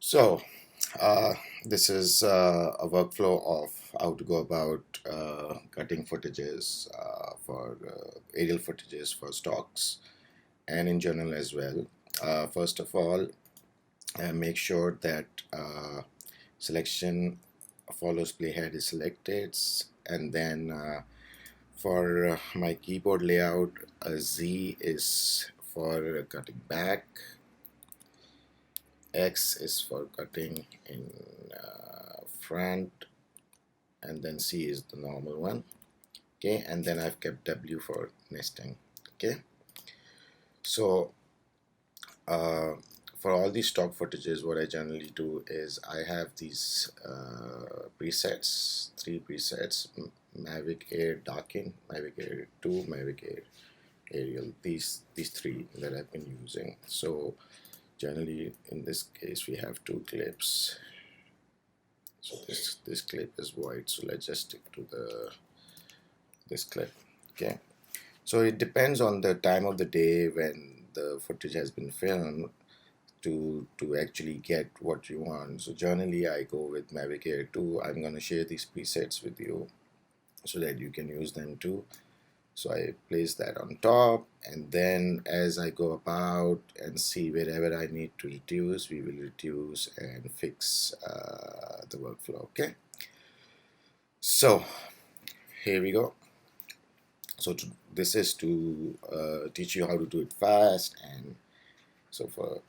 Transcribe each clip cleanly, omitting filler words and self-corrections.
So, uh, this is a workflow of how to go about cutting footages for aerial footages for stocks and in general as well. First of all, make sure that selection follows playhead is selected, and then for my keyboard layout, Z is for cutting back, X is for cutting in front, and then C is the normal one. Okay, and then I've kept W for nesting. Okay, so uh, for all these stock footages, what I generally do is I have these presets, three presets: Mavic Air Darken, Mavic Air 2, Mavic Air Aerial. These three that I've been using. So generally, in this case, we have two clips. So this clip is white, so let's just stick to the this clip. Okay, so it depends on the time of the day when the footage has been filmed to actually get what you want. So generally I go with Mavic Air 2. I'm going to share these presets with you so that you can use them too. So I place that on top, and then as I go about and see wherever I need to reduce, we will reduce and fix the workflow. Okay, so here we go. So this is to teach you how to do it fast. And so for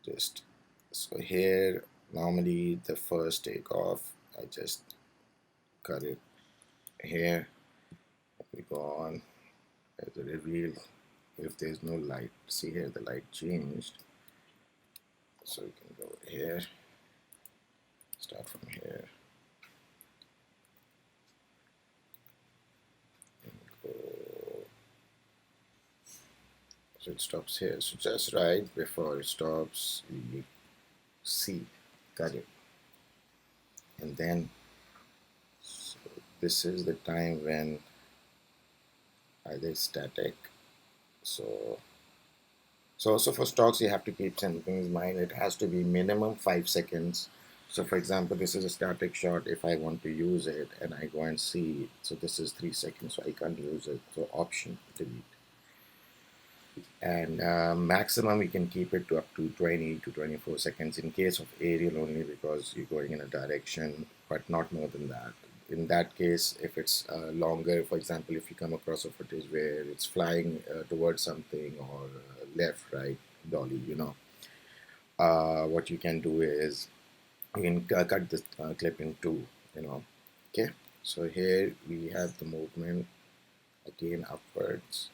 just so here, normally the first takeoff, I just cut it here. We go on as a reveal. If there's no light, see here the light changed, so you can go here, start from here, and go. So it stops here. So just right before it stops, you see, got it. And then so this is the time when either static. So also for stocks, you have to keep some things in mind. It has to be minimum 5 seconds. So for example, this is a static shot. If I want to use it and I go and see, so this is 3 seconds, so I can't use it. So option delete. And maximum we can keep it to up to 20 to 24 seconds in case of aerial only, because you're going in a direction, but not more than that. In that case, if it's longer, for example, if you come across a footage where it's flying towards something, or left, right, dolly, what you can do is you can cut this clip in two, okay. So here we have the movement again upwards.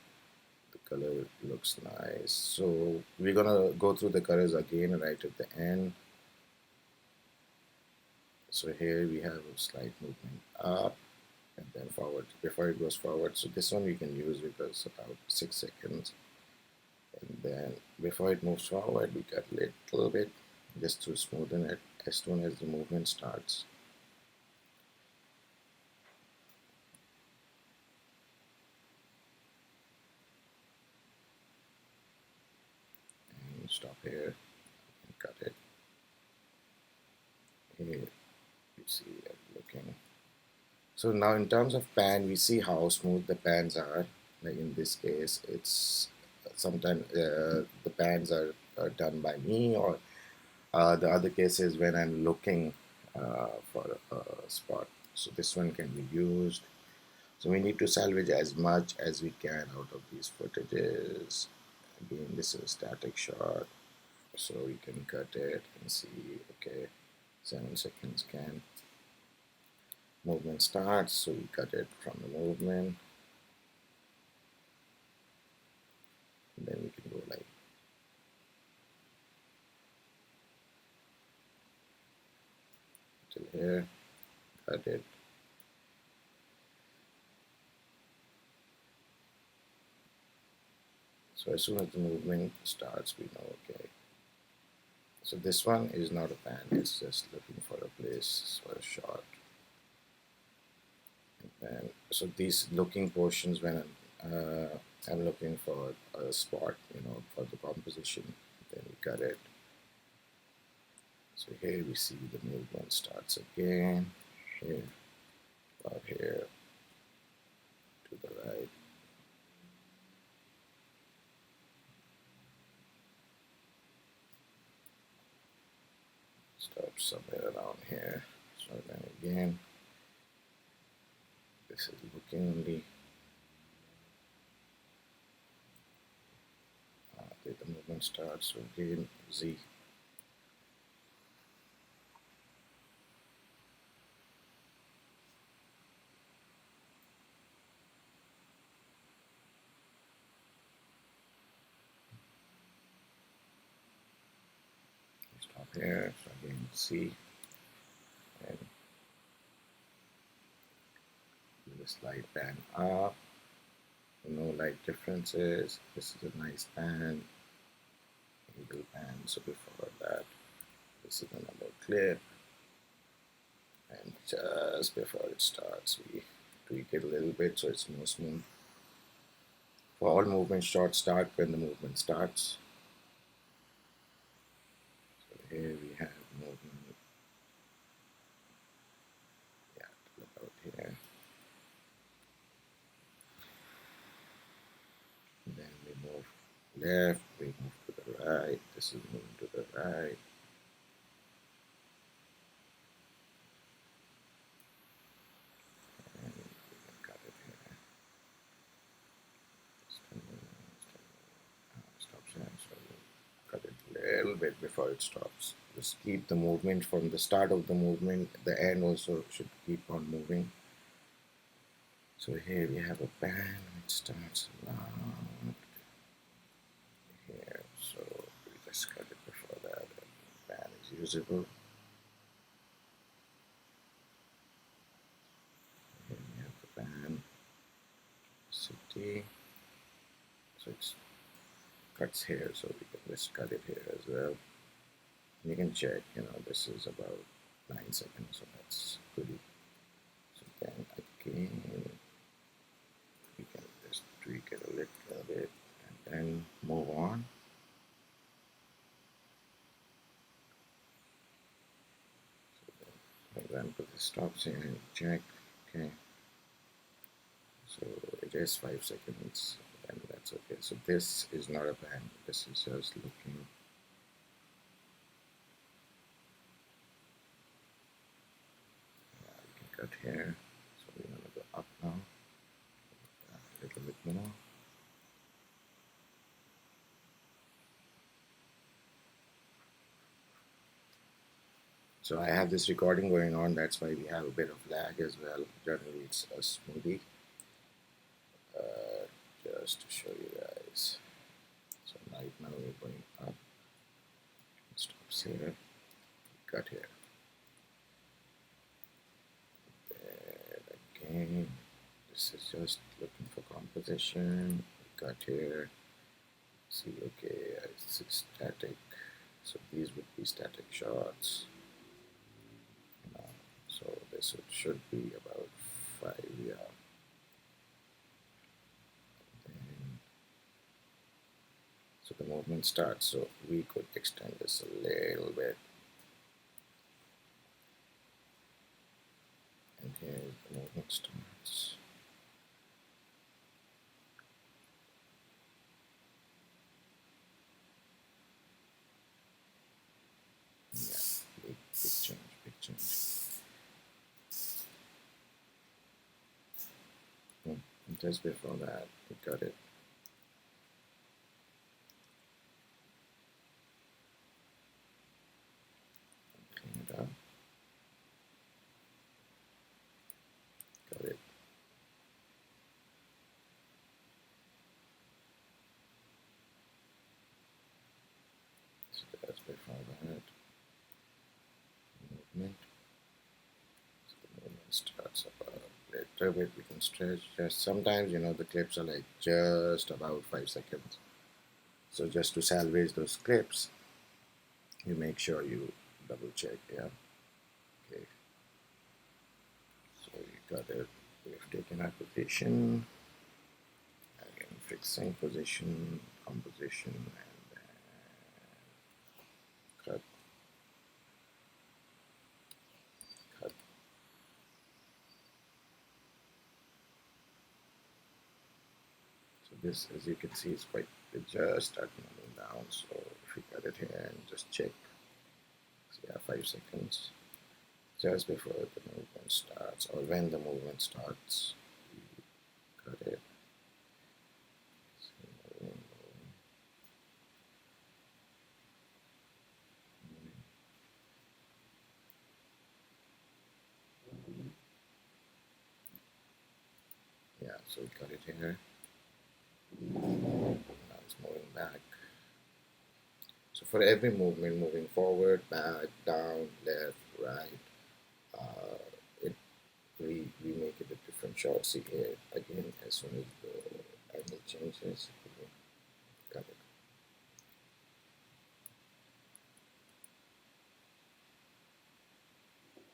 The color looks nice, so we're gonna go through the colors again right at the end. So here we have a slight movement up and then forward before it goes forward. So this one we can use because about 6 seconds, and then before it moves forward we cut a little bit just to smoothen it as soon as the movement starts. And stop here and cut it. Here you see it looking. So now in terms of pan, we see how smooth the pans are. Like in this case, it's sometimes the pans are done by me, or the other case is when I'm looking for a spot. So this one can be used. So we need to salvage as much as we can out of these footages. Again, this is a static shot, so we can cut it and see, okay, 7 seconds can. Movement starts, so we cut it from the movement. And then we can go like till here, cut it. So as soon as the movement starts, we know, okay. So this one is not a pan, it's just looking for a place for a shot. And so these looking portions, when I'm looking for a spot, for the composition, then we cut it. So here we see the movement starts again. Here, about here to the right. Stop somewhere around here. So then again, this is looking only. The movement starts. So again, Z. Stop here. So again, C. And do the slide pan up. No light differences. This is a nice pan. Eagle pan. So before that, this is another clip. And just before it starts, we tweak it a little bit so it's more smooth. For all movement shots start when the movement starts. So here we have movement, about here. And then we move left, we move to the right. This is moving to the right. And we can cut it here. Stop sign, so we'll cut it a little bit before it stops. Just keep the movement from the start of the movement. The end also should keep on moving. So here we have a pan which starts around here. So we just cut it before that. The pan is usable. Here we have the pan city. So it cuts here, so we can just cut it here as well. You can check, this is about 9 seconds, so that's pretty. So then again, we can just tweak it a little bit and then move on. So then put the stops here and check. Okay. So it is 5 seconds, and that's okay. So this is not a pan. This is just looking. Cut here, so we're going to go up now, a little bit more. So I have this recording going on, that's why we have a bit of lag as well. Generally it's a smoothie. Just to show you guys. So right now we're going up. Stops here, cut here. Then again, this is just looking for composition. Cut here. See, okay, it's static. So these would be static shots. So this should be about 5, yeah. So the movement starts, so we could extend this a little bit. And here the movement starts. Yeah, big change, big change. And just before that, we got it. Clean it up. Got it. So that's before that. Movement. So the movement starts about a little bit. We can stretch. Just sometimes, the clips are like just about 5 seconds. So just to salvage those clips, you make sure you double check. Yeah. Okay. So you got it. We have taken our position. Again, fixing position, composition, and then cut. This, as you can see, is quite, it just started moving down. So if we cut it here and just check, so yeah, 5 seconds just before the movement starts, or when the movement starts, we cut it. Yeah, so we cut it here. Now it's moving back. So for every movement, moving forward, back, down, left, right, it we make it a different shot. See here again, as soon as the angle changes, we cut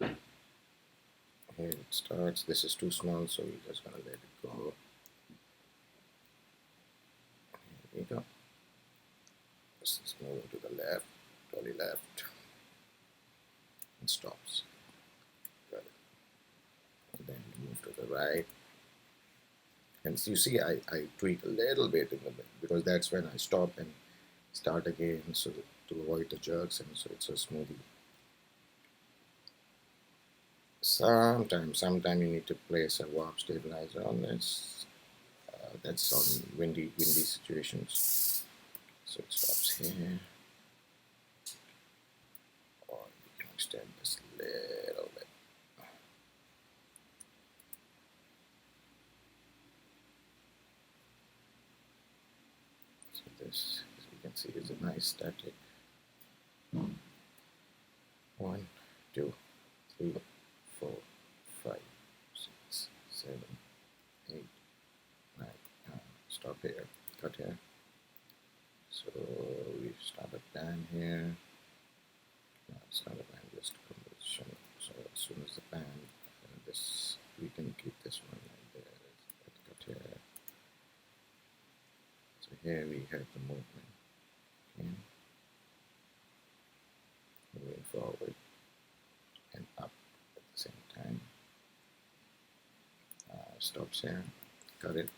it. Here it starts. This is too small, so we're just gonna let it go. Here we go. This is moving to the left, totally left, and stops. Got it. And then we move to the right. And so you see, I tweak a little bit in the middle because that's when I stop and start again, so that, to avoid the jerks, and so it's a smoothie. Sometime you need to place a warp stabilizer on this. That's on windy situations. So it stops here. Or you can extend this a little bit. So this, as you can see, is a nice static. 1, 2, 3, 4, 5, 6, 7, 8, 9. Stop here. Cut here. So we start a pan here. No, it's not a pan, just a composition. So as soon as the pan, this, we can keep this one like there. Let's cut here. So here we have the movement. Okay. Moving forward and up at the same time. Stops here. Cut it.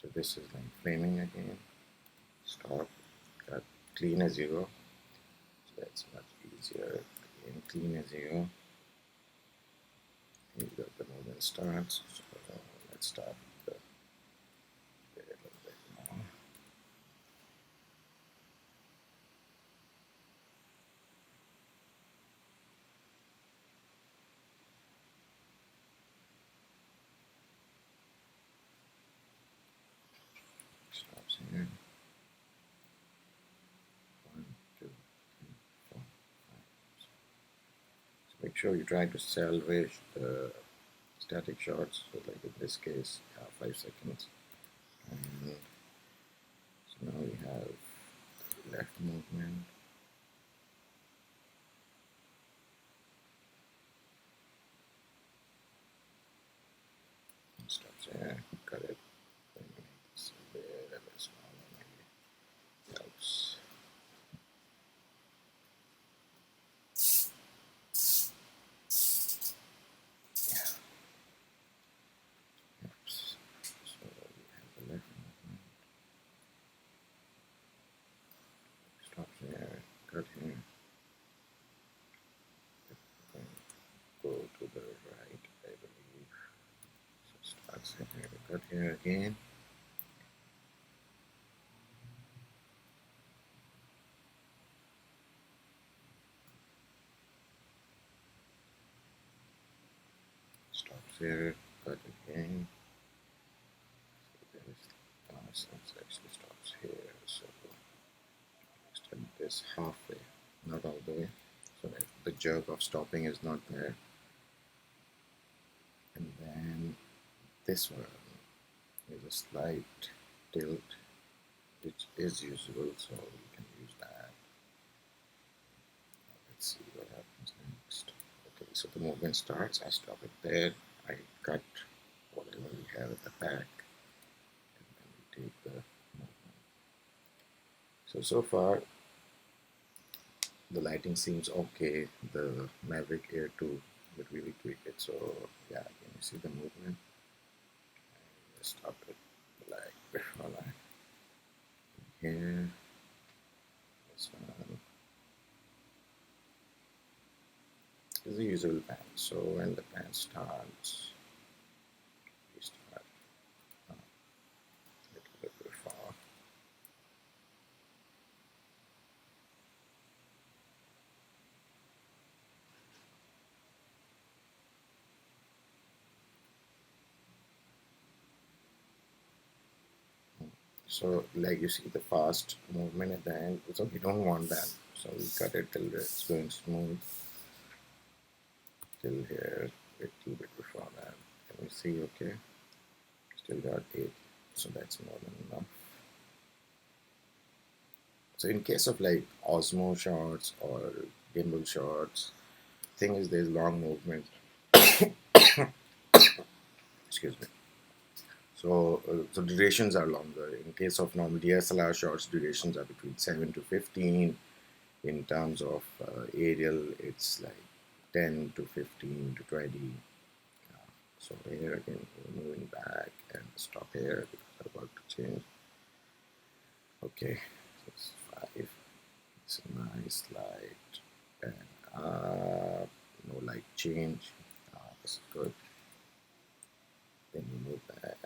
So this is like framing again. Stop. Cut. Clean as you go. So that's much easier. Again, clean as you go. Here you go, the movement starts. So let's start the a little bit more. Stops here. 1, 2, 3, 4, 5. So make sure you try to salvage the static shots. So like in this case, 5 seconds. And so now we have left movement. Stops here. Cut it. It's a little bit smaller, maybe. Helps. Helps. So we have the left movement. Stops here. Cut here. And go to the right, I believe. So starts here. Cut here again. Stops here. Cut again. So there's actually stops here. So extend this halfway, not all the way, so that the jerk of stopping is not there. And then this one is a slight tilt, which is usable, so we can use that. Let's see what happens next. Okay, so the movement starts. I stop it there. I cut whatever we have at the back, and then we take the movement. So far the lighting seems okay. The Mavic Air 2 but really tweak it. So yeah, can you see the movement? Just stop it like before that. Here, this one is the usual pan. So when the pan starts, we start a little bit before. So like you see the fast movement at the end, so we don't want that. So we cut it till it's going smooth, till here, a little bit before that. Can we see, okay, still got 8, so that's more than enough. So in case of like Osmo shots or gimbal shots, thing is there's long movement. Excuse me. So durations are longer. In case of normal DSLR shots, durations are between 7 to 15. In terms of aerial, it's like 10 to 15 to 20. So here again, we're moving back and stop here because I'm about to change. Okay, so it's 5. It's a nice light and no light change. This is good. Then you move back.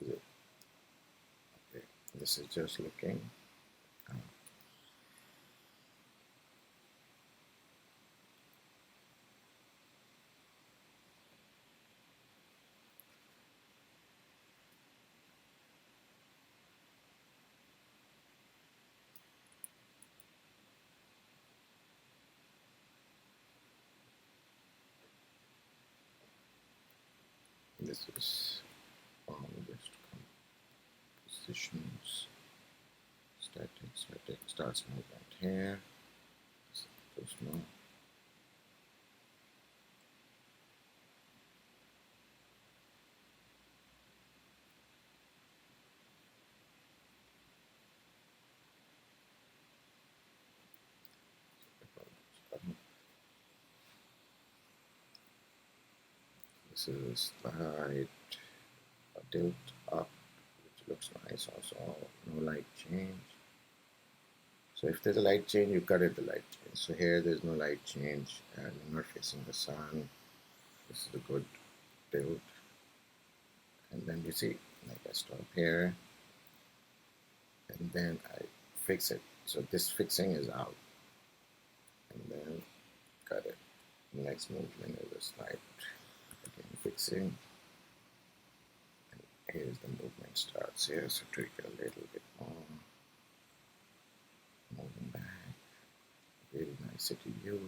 Okay, this is just looking. This is on just compositions. Static starts movement here. Too small. This is slight tilt up, which looks nice also. No light change. So if there's a light change, you cut it the light change. So here there's no light change and you're not facing the sun. This is a good tilt. And then you see, like I stop here and then I fix it. So this fixing is out. And then cut it. The next movement is a slight again fixing. And here's the movement starts here. So tweak it a little bit more. Moving back. Really nice city view.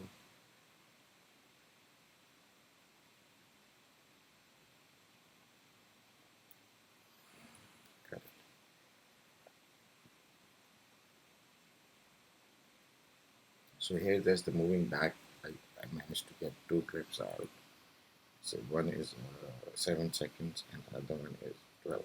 Cut it. So here there's the moving back. I managed to get 2 clips out. So one is 7 seconds and the other one is 12.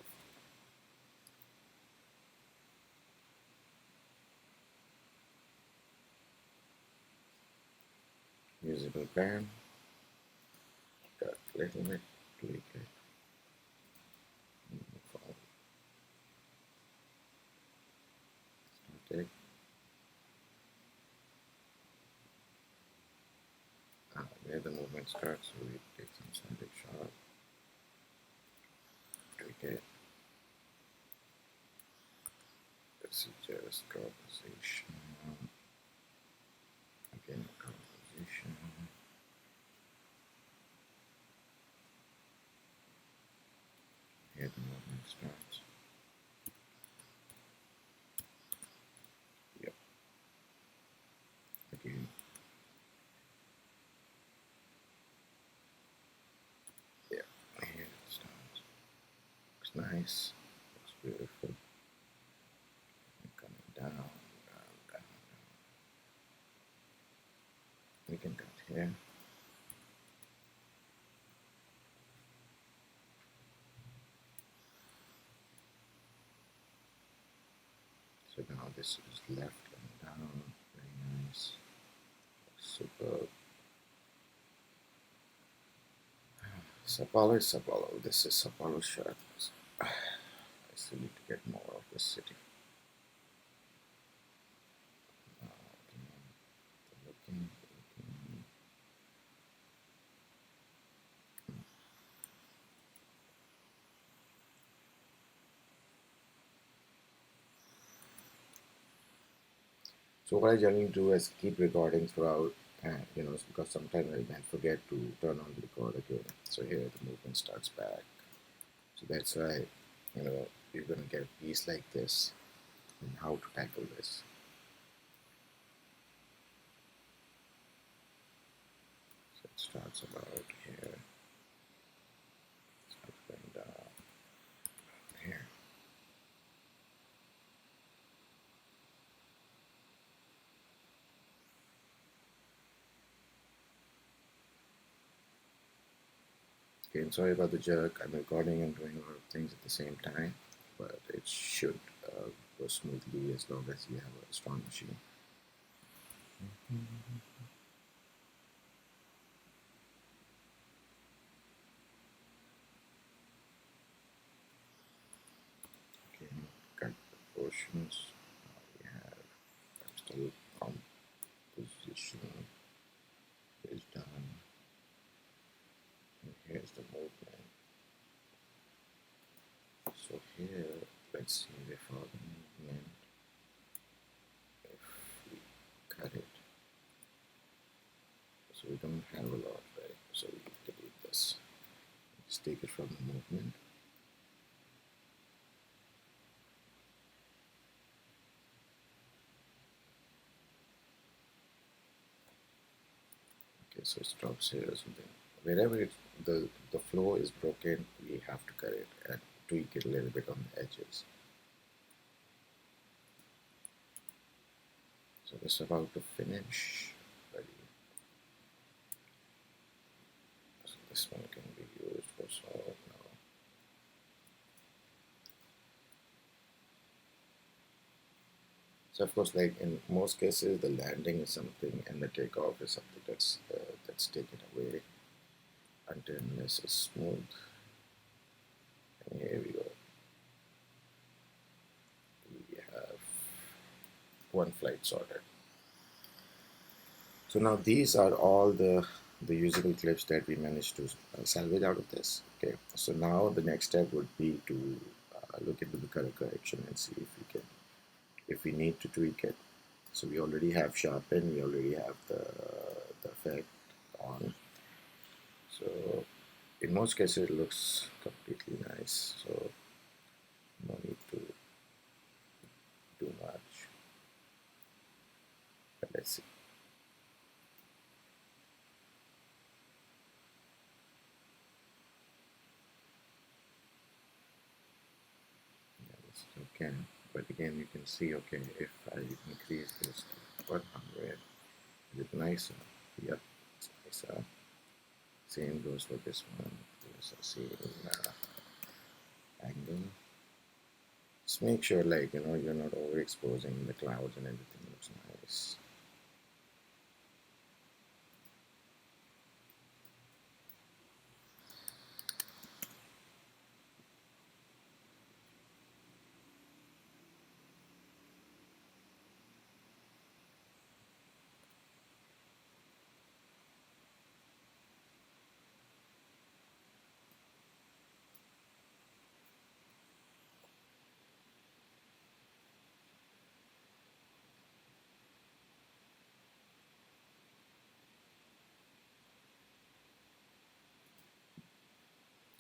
Usable pan. Cut a little bit, tweak it. Move forward. Static. Where the movement starts, so we take some static shot. Tweak it. This is just composition. Again, composition. Here the movement starts. Yep. Again. Yeah. Here it starts. Looks nice. Looks beautiful. And coming down, down, down, down. We can cut here. So now this is left and down, very nice, superb. Sao Paulo is Sao Paulo. This is Sao Paulo shot. I still need to get more of this city. Looking. So what I generally do is keep recording throughout, because sometimes I might forget to turn on the record again. So here the movement starts back. So that's why, you're gonna get a piece like this and how to tackle this. So it starts about here, starts going down here. Okay, and sorry about the jerk. I'm recording and doing a lot of things at the same time, but it should go smoothly as long as you have a strong machine. Okay, cut the portions. We have still composition is done. And here's the movement. So here, let's see before the movement, if we cut it. So we don't have a lot, right? So we delete this. Just take it from the movement. Okay, so it stops here or something. Wherever the flow is broken, we have to cut it and tweak it a little bit on the edges. So this is about to finish. Ready. So this one can be used for solve now. So of course, like in most cases, the landing is something and the takeoff is something that's taken away until this is smooth. And here we go. We have one flight sorted. So now these are all the usable clips that we managed to salvage out of this. Okay, so now the next step would be to look into the color correction and see if we need to tweak it. So we already have sharpen, we already have the effect on. So in most cases it looks completely nice. So no need to do much. But let's see. Yeah, this is okay. But again, you can see, okay, if I increase this to 100, is it nicer? Yep, it's nicer. Same goes for this one. There's a same angle. Just make sure, like, you're not overexposing the clouds and everything looks nice.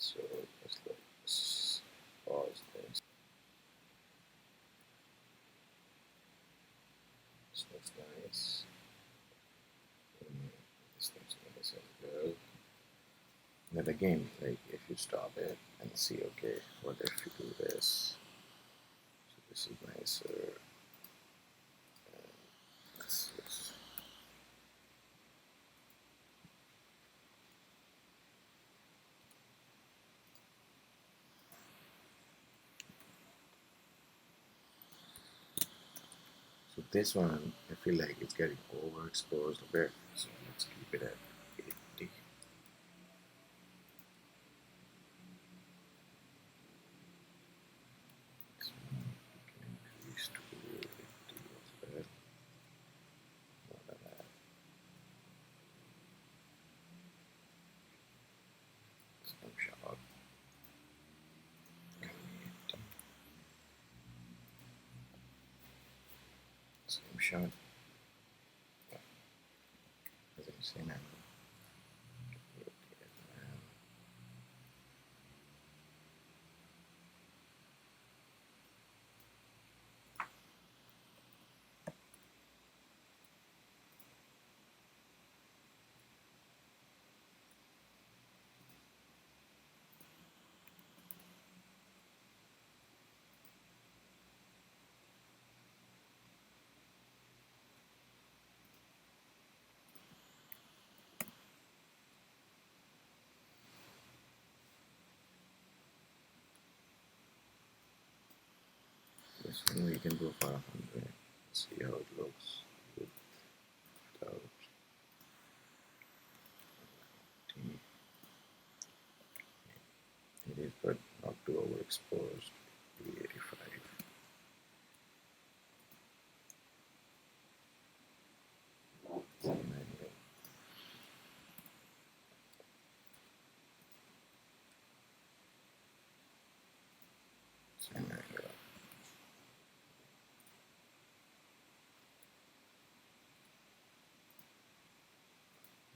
So let's pause this. This looks nice. This looks nice as well. Then again, like if you stop it and see, okay, what if you do this? So this is nicer. This is, so this one, I feel like it's getting overexposed a bit. So let's keep it at 80. same shot, same angle. This one we can go for 100. See how it looks without. It is, but not too overexposed. 85. Same angle. Same angle.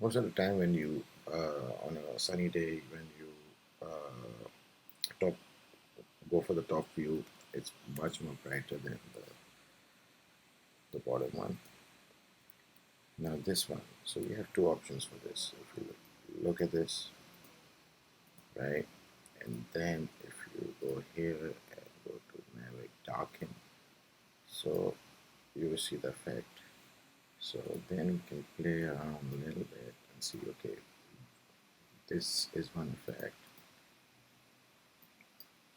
Most of the time, when you on a sunny day, when you top go for the top view, it's much more brighter than the bottom one. Now this one, so we have two options for this. If you look at this, right, and then if you go here and go to Mavic Darken, so you will see the effect. So then we can play around a little bit and see, okay, this is one effect,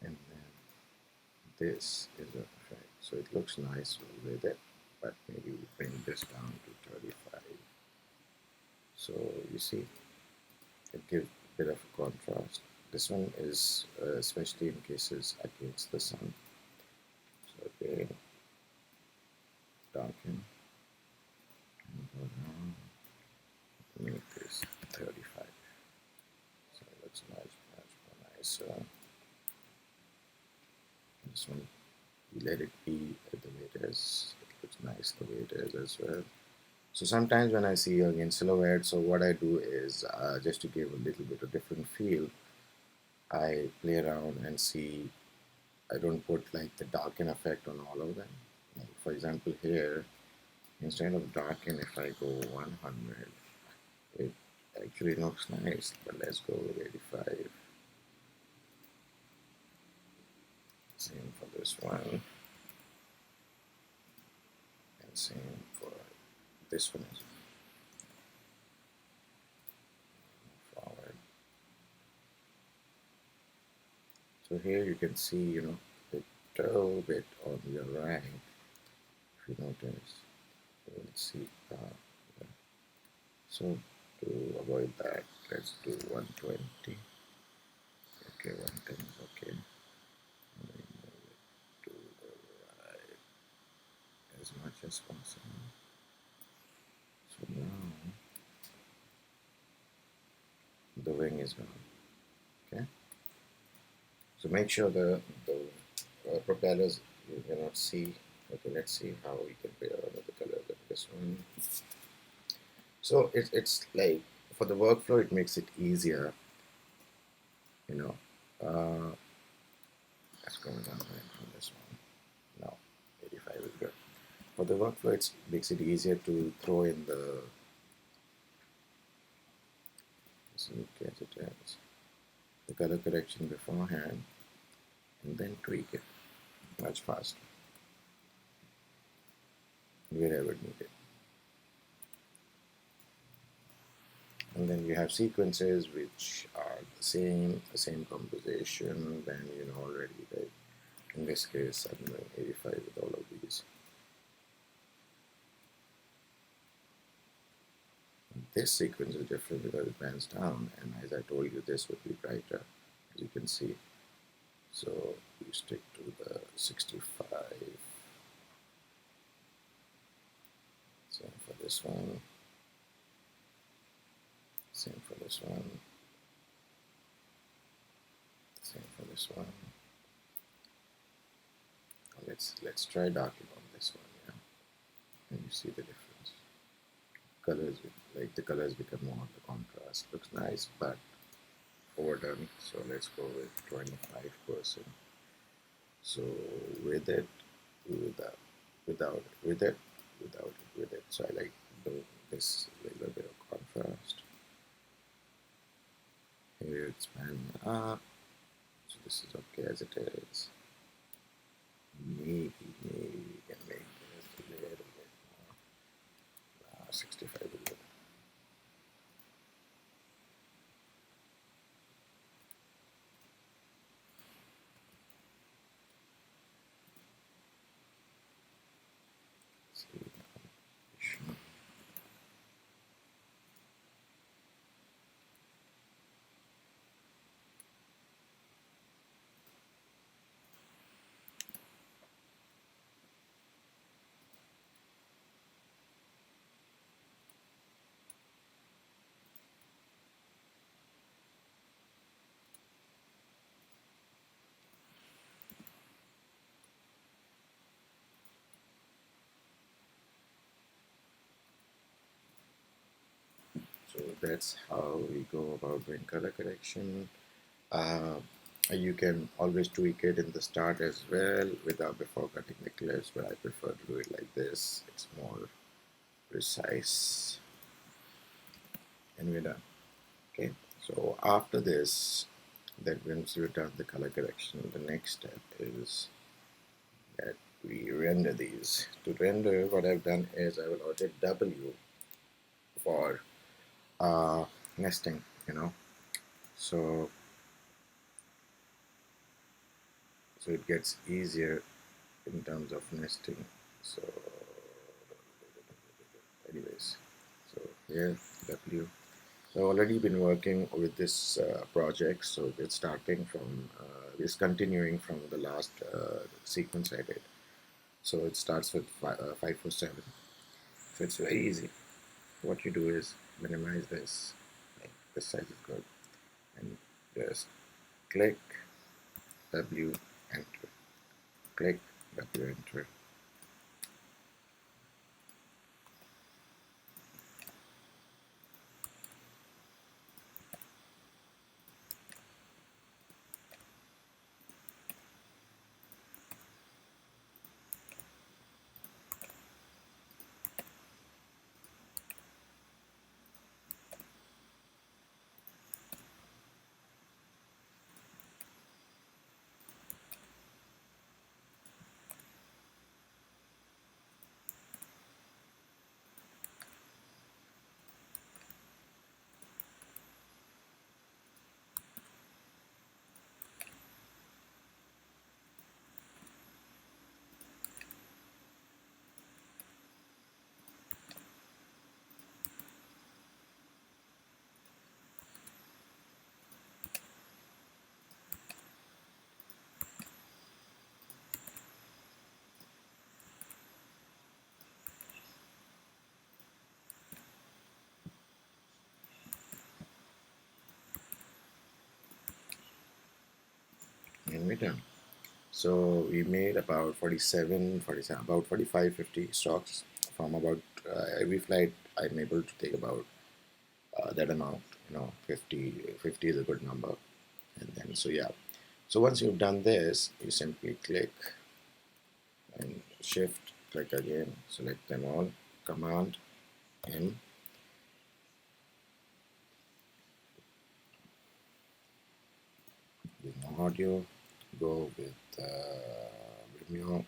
and then this is an effect. So it looks nice with it, but maybe we bring this down to 35. So you see, it gives a bit of a contrast. This one is especially in cases against the sun. So again, darken and go down, make this 35. So it looks much more nicer. This one, we let it be the way it is. It looks nice the way it is as well. So sometimes when I see again silhouette, so what I do is just to give a little bit of different feel, I play around and see. I don't put like the darken effect on all of them. Like for example here, instead of darken, if I go 100, it actually looks nice, but let's go with 85. Same for this one, and same for this one as well. Forward. So here you can see, you know, a little bit on your right. If you notice, you'll see. Yeah. So to avoid that, let's do 120. Okay, 110 is okay. And then move it to the right as much as possible. So now the wing is gone. Okay. So make sure the propellers you cannot see. Okay, let's see how we can play around with the color of this one. So it's like for the workflow, it makes it easier. You know, let's go down from this one. No, 85 is good. For the workflow, it makes it easier to throw in the the color correction beforehand and then tweak it much faster wherever needed. And then you have sequences which are the same composition, then you know already, like in this case I'm doing 85 with all of these. This sequence is different because it bends down, and as I told you, this would be brighter, as you can see. So we stick to the 65. Same for this one. Same for this one. Same for this one. Let's try darkening on this one. Yeah. you see the difference. Colors, like the colors become more, the contrast looks nice, but overdone. So let's go with 25%. So with it, without, with it, without it, with it. So I like this little bit of contrast. Here it's panning up. So this is okay as it is. Maybe we can make this a little bit more. 65 is good. See, so that's how we go about doing color correction. Uh, you can always tweak it in the start as well without before cutting the clips, but I prefer to do it like this. It's more precise, and we're done. Okay, so after this, that once we've done the color correction, the next step is that we render these. To render, what I've done is I will order W for nesting, so so it gets easier in terms of nesting. So anyways, so here W. So I've already been working with this project, so it's starting from it's continuing from the last sequence I did. So it starts with 547. So it's very easy. What you do is minimize this, like this size is good, and just click W, enter, click W, enter. And we're done. So we made about 47, 47, about 45, 50 stocks from about every flight. I'm able to take about that amount, 50 is a good number. And then, so yeah. So once you've done this, you simply click and shift, click again, select them all, Command M, with no audio, go with Vimeo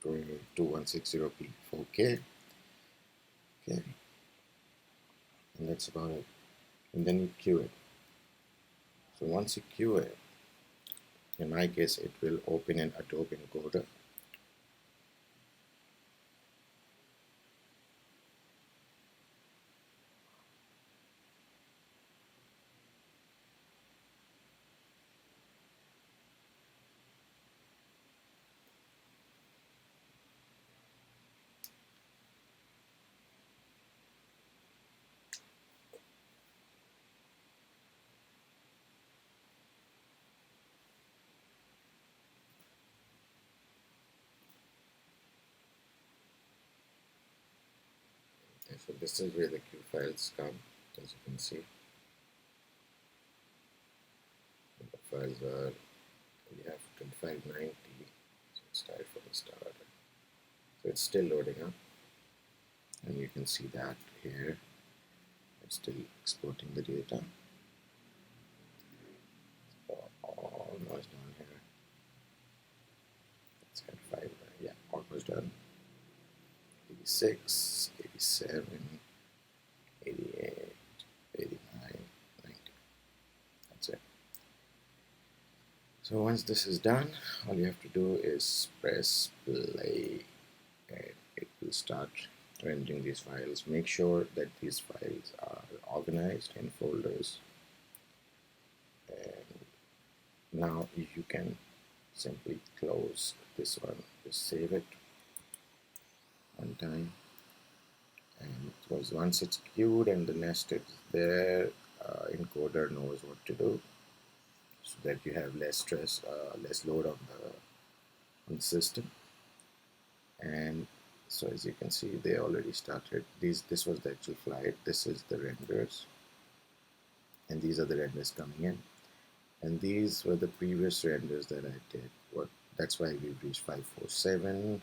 2160p 4K, okay, and that's about it. And then you queue it. So once you queue it, in my case, it will open in Adobe Encoder. So this is where the Q files come, as you can see. The files are, we have 2590, so let's start from the start. So it's still loading up, and you can see that here it's still exporting the data. Almost done here. Let's get 5, yeah, almost done. 86, 87, 88, 89, 90. That's it. So once this is done, all you have to do is press play and it will start rendering these files. Make sure that these files are organized in folders. And now you can simply close this one, just save it one time. And because once it's queued and the nest is there, encoder knows what to do, so that you have less stress, less load on the system. And so as you can see, they already started. This was the actual flight. This is the renders, and these are the renders coming in. And these were the previous renders that I did. That's why we've reached 547.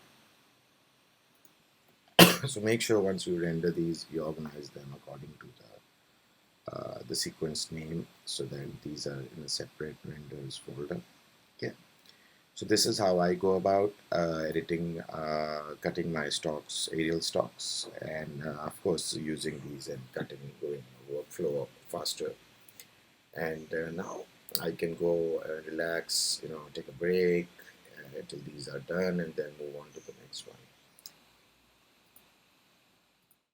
So make sure once you render these, you organize them according to the sequence name, so that these are in a separate renders folder. Okay. So this is how I go about editing, cutting my stocks, aerial stocks, and of course using these and cutting, going workflow faster. And now I can go relax, take a break until these are done, and then move on to the next one.